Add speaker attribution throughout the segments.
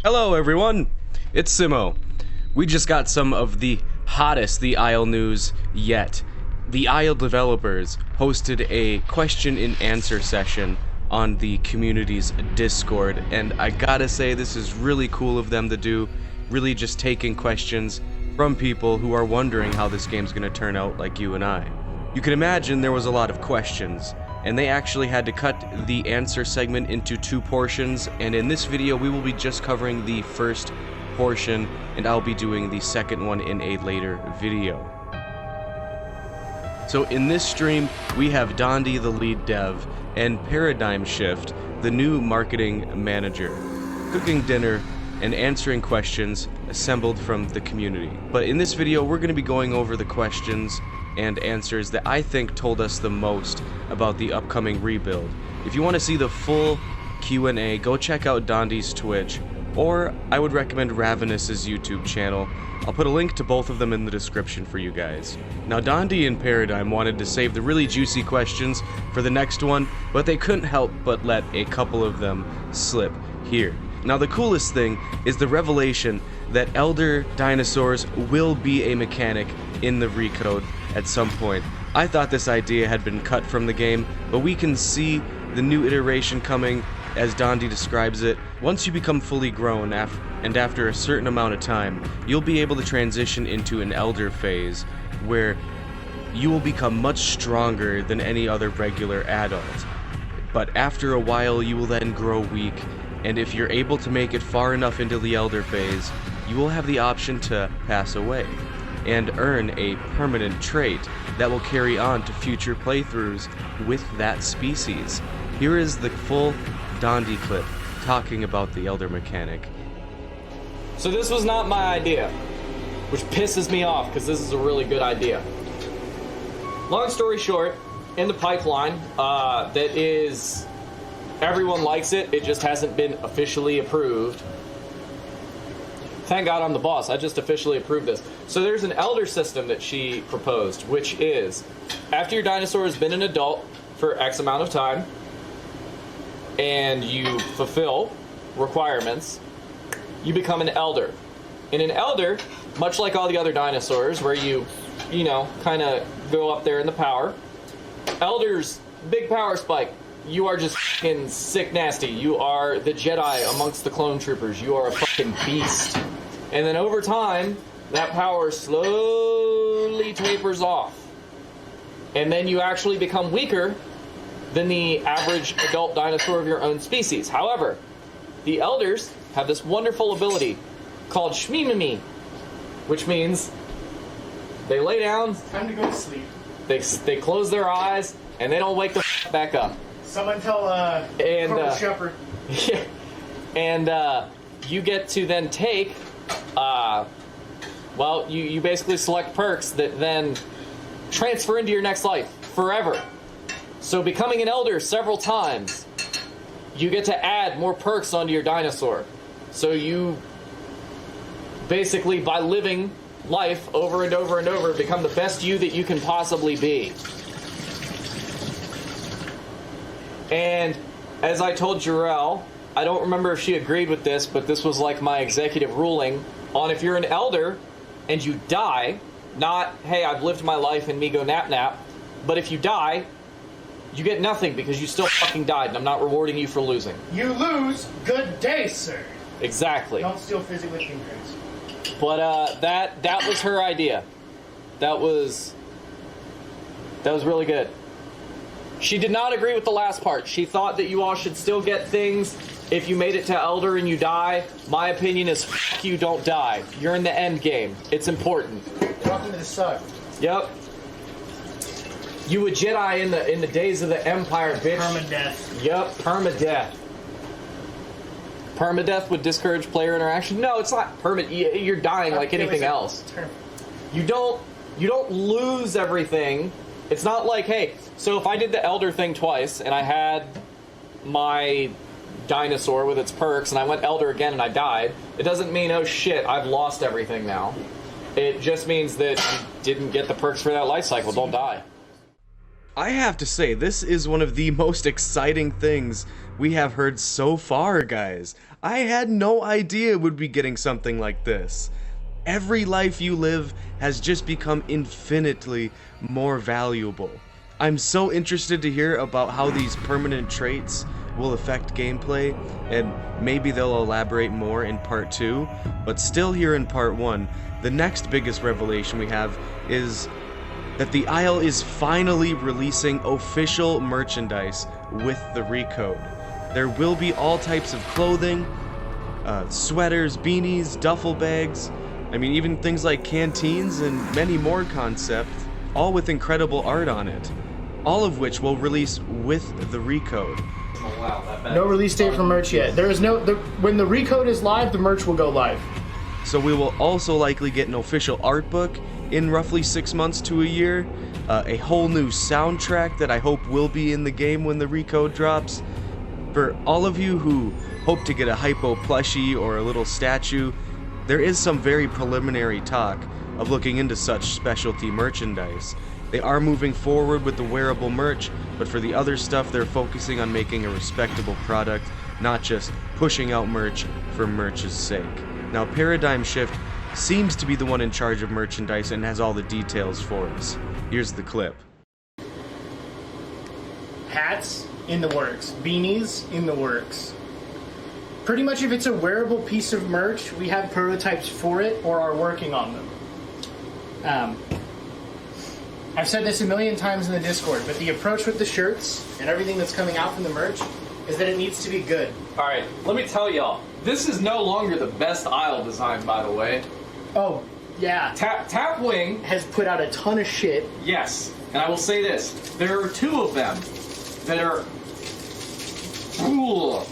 Speaker 1: Hello everyone, it's Simo. We just got some of the hottest The Isle news yet. The Isle developers hosted a question and answer session on the community's Discord, and I gotta say this is really cool of them to do, really just taking questions from people who are wondering how this game's gonna turn out, like you and I. You can imagine there was a lot of questions, and they actually had to cut the answer segment into two portions, and in this video we will be just covering the first portion, and I'll be doing the second one in a later video. So in this stream, we have Dondi, the lead dev, and Paradigm Shift, the new marketing manager, cooking dinner and answering questions assembled from the community. But in this video, we're going to be going over the questions and answers that I think told us the most about the upcoming rebuild. If you want to see the full Q&A, go check out Dondi's Twitch, or I would recommend Ravenous's YouTube channel. I'll put a link to both of them in the description for you guys. Now, Dondi and Paradigm wanted to save the really juicy questions for the next one, but they couldn't help but let a couple of them slip here. Now, the coolest thing is the revelation that elder dinosaurs will be a mechanic in the recode at some point. I thought this idea had been cut from the game, but we can see the new iteration coming as Dondi describes it. Once you become fully grown, and after a certain amount of time, you'll be able to transition into an elder phase where you will become much stronger than any other regular adult. But after a while, you will then grow weak, and if you're able to make it far enough into the elder phase, you will have the option to pass away and earn a permanent trait that will carry on to future playthroughs with that species. Here is the full Dondi clip talking about the elder mechanic.
Speaker 2: So this was not my idea, which pisses me off because this is a really good idea. Long story short, in the pipeline, that is, everyone likes it, it just hasn't been officially approved. Thank God I'm the boss, I just officially approved this. So there's an elder system that she proposed, which is, after your dinosaur has been an adult for X amount of time, and you fulfill requirements, you become an elder. And an elder, much like all the other dinosaurs, where you know, kind of go up there in the power, elders, big power spike. You are just fucking sick nasty. You are the Jedi amongst the clone troopers. You are a fucking beast. And then over time, that power slowly tapers off. And then you actually become weaker than the average adult dinosaur of your own species. However, the elders have this wonderful ability called shmimimi, which means they lay down,
Speaker 3: time to go to sleep.
Speaker 2: They close their eyes, and they don't wake the f back up.
Speaker 3: Someone tell Colonel Shepard.
Speaker 2: Yeah, and you get to then take, well, you basically select perks that then transfer into your next life forever. So becoming an elder several times, you get to add more perks onto your dinosaur. So you basically, by living life over and over and over, become the best you that you can possibly be. And as I told Jarrell, I don't remember if she agreed with this, but this was like my executive ruling on if you're an elder and you die, not, hey, I've lived my life and me go nap nap, but if you die, you get nothing because you still fucking died, and I'm not rewarding you for losing.
Speaker 3: You lose, good day, sir.
Speaker 2: Exactly.
Speaker 3: Don't steal physically fingers.
Speaker 2: But that was her idea. That was really good. She did not agree with the last part. She thought that you all should still get things if you made it to elder and you die. My opinion is fuck you, don't die. You're in the end game. It's important.
Speaker 3: Welcome to the sun.
Speaker 2: Yep. You a Jedi in the days of the Empire, bitch.
Speaker 3: Permadeath.
Speaker 2: Yep, permadeath. Permadeath would discourage player interaction? No, it's not permadeath. You're dying like anything else. You don't lose everything. It's not like, hey, so if I did the elder thing twice and I had my dinosaur with its perks and I went elder again and I died, it doesn't mean, oh shit, I've lost everything now. It just means that you didn't get the perks for that life cycle. Don't die.
Speaker 1: I have to say, this is one of the most exciting things we have heard so far, guys. I had no idea we'd be getting something like this. Every life you live has just become infinitely more valuable. I'm so interested to hear about how these permanent traits will affect gameplay, and maybe they'll elaborate more in part 2, but still here in part 1, the next biggest revelation we have is that the Isle is finally releasing official merchandise with the recode. There will be all types of clothing, sweaters, beanies, duffel bags, I mean even things like canteens and many more concepts, all with incredible art on it, all of which will release with the recode.
Speaker 2: Oh, wow, that bad.
Speaker 3: No release date for merch yet. There is no. When the recode is live, the merch will go live.
Speaker 1: So we will also likely get an official art book in roughly 6 months to a year, a whole new soundtrack that I hope will be in the game when the recode drops. For all of you who hope to get a hypo plushie or a little statue, there is some very preliminary talk of looking into such specialty merchandise. They are moving forward with the wearable merch, but for the other stuff they're focusing on making a respectable product, not just pushing out merch for merch's sake. Now Paradigm Shift seems to be the one in charge of merchandise and has all the details for us. Here's the clip.
Speaker 3: Hats in the works. Beanies in the works. Pretty much if it's a wearable piece of merch, we have prototypes for it or are working on them. I've said this a million times in the Discord, but the approach with the shirts and everything that's coming out from the merch is that it needs to be good.
Speaker 2: Alright, let me tell y'all, this is no longer the best Isle design, by the way.
Speaker 3: Oh, yeah.
Speaker 2: Tapwing
Speaker 3: Has put out a ton of shit.
Speaker 2: yes, and I will say this, there are 2 of them that are cool.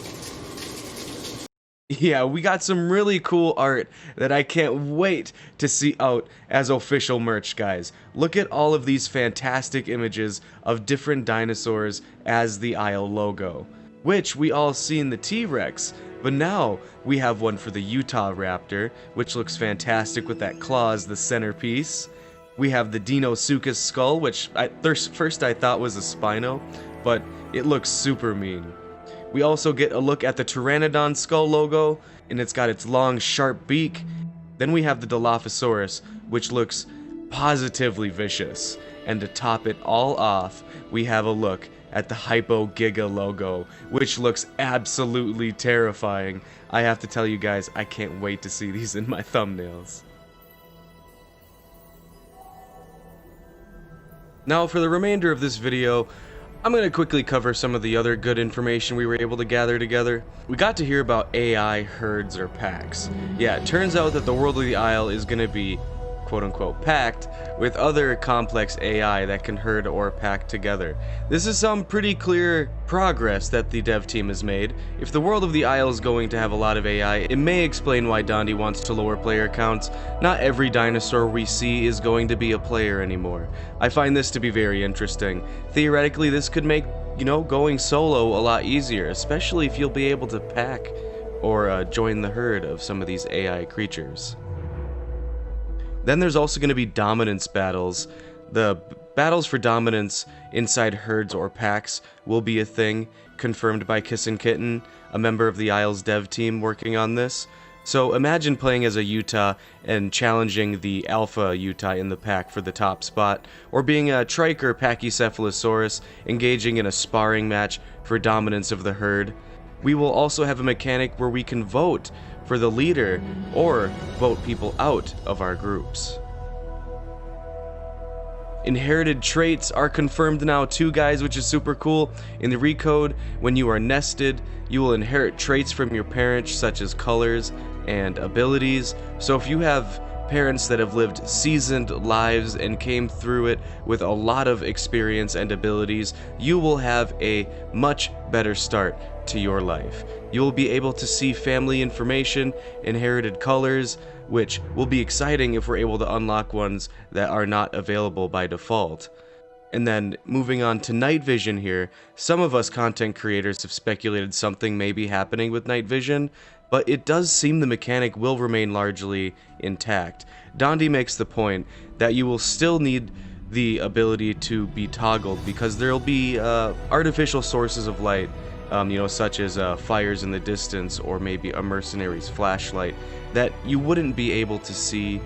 Speaker 1: Yeah, we got some really cool art that I can't wait to see out as official merch, guys. Look at all of these fantastic images of different dinosaurs as the Isle logo, which we all see in the T-Rex, but now we have one for the Utah Raptor, which looks fantastic with that claw as the centerpiece. We have the Deinosuchus skull, which first I thought was a Spino, but it looks super mean. We also get a look at the Pteranodon skull logo, and it's got its long, sharp beak. Then we have the Dilophosaurus, which looks positively vicious. And to top it all off, we have a look at the Hypo Giga logo, which looks absolutely terrifying. I have to tell you guys, I can't wait to see these in my thumbnails. Now, for the remainder of this video, I'm going to quickly cover some of the other good information we were able to gather together. We got to hear about AI herds or packs. Yeah, it turns out that the world of the Isle is going to be quote-unquote packed with other complex AI that can herd or pack together. This is some pretty clear progress that the dev team has made. If the world of the Isle is going to have a lot of AI, it may explain why Dondi wants to lower player counts. Not every dinosaur we see is going to be a player anymore. I find this to be very interesting. Theoretically, this could make, going solo a lot easier, especially if you'll be able to pack or join the herd of some of these AI creatures. Then there's also going to be dominance battles. The battles for dominance inside herds or packs will be a thing, confirmed by Kissin' Kitten, a member of the Isle's dev team working on this. So imagine playing as a Utah and challenging the Alpha Utah in the pack for the top spot, or being a Trike or Pachycephalosaurus engaging in a sparring match for dominance of the herd. We will also have a mechanic where we can vote for the leader or vote people out of our groups. Inherited traits are confirmed now too, guys, which is super cool. In the recode, when you are nested, you will inherit traits from your parents such as colors and abilities. So if you have parents that have lived seasoned lives and came through it with a lot of experience and abilities, you will have a much better start to your life. You will be able to see family information, inherited colors, which will be exciting if we're able to unlock ones that are not available by default. And then moving on to night vision here, some of us content creators have speculated something may be happening with night vision, but it does seem the mechanic will remain largely intact. Dondi makes the point that you will still need the ability to be toggled because there will be artificial sources of light such as fires in the distance or maybe a mercenary's flashlight that you wouldn't be able to see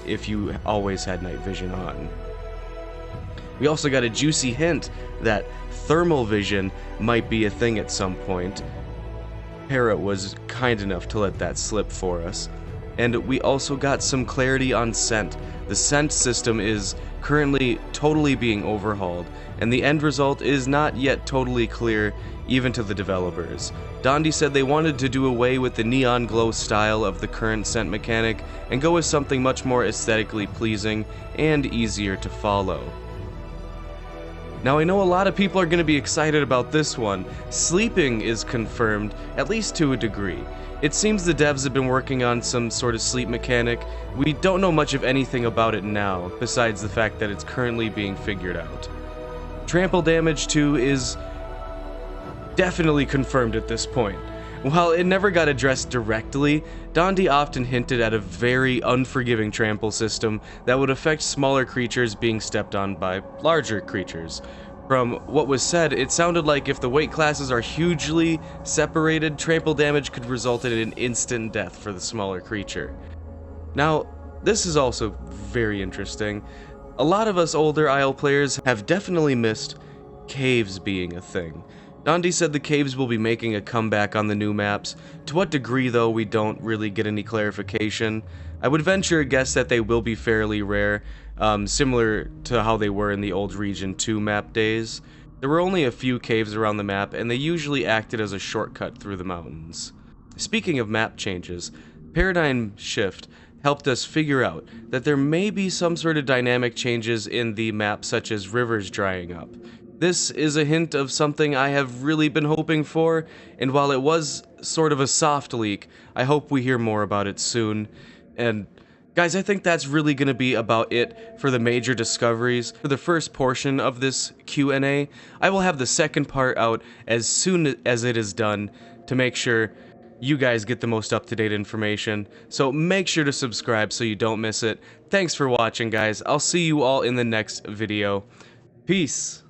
Speaker 1: if you always had night vision on. We also got a juicy hint that thermal vision might be a thing at some point. Para was kind enough to let that slip for us. And we also got some clarity on scent. The scent system is currently totally being overhauled, and the end result is not yet totally clear even to the developers. Dondi said they wanted to do away with the neon glow style of the current scent mechanic and go with something much more aesthetically pleasing and easier to follow. Now I know a lot of people are going to be excited about this one. Sleeping is confirmed, at least to a degree. It seems the devs have been working on some sort of sleep mechanic. We don't know much of anything about it now, besides the fact that it's currently being figured out. Trample damage too is definitely confirmed at this point. While it never got addressed directly, Dondi often hinted at a very unforgiving trample system that would affect smaller creatures being stepped on by larger creatures. From what was said, it sounded like if the weight classes are hugely separated, trample damage could result in an instant death for the smaller creature. Now, this is also very interesting. A lot of us older Isle players have definitely missed caves being a thing. Dondi said the caves will be making a comeback on the new maps. To what degree, though, we don't really get any clarification. I would venture a guess that they will be fairly rare, similar to how they were in the old Region 2 map days. There were only a few caves around the map, and they usually acted as a shortcut through the mountains. Speaking of map changes, Paradigm Shift helped us figure out that there may be some sort of dynamic changes in the map, such as rivers drying up. This is a hint of something I have really been hoping for, and while it was sort of a soft leak, I hope we hear more about it soon. And guys, I think that's really going to be about it for the major discoveries. For the first portion of this Q&A, I will have the second part out as soon as it is done to make sure you guys get the most up-to-date information. So make sure to subscribe so you don't miss it. Thanks for watching, guys. I'll see you all in the next video. Peace.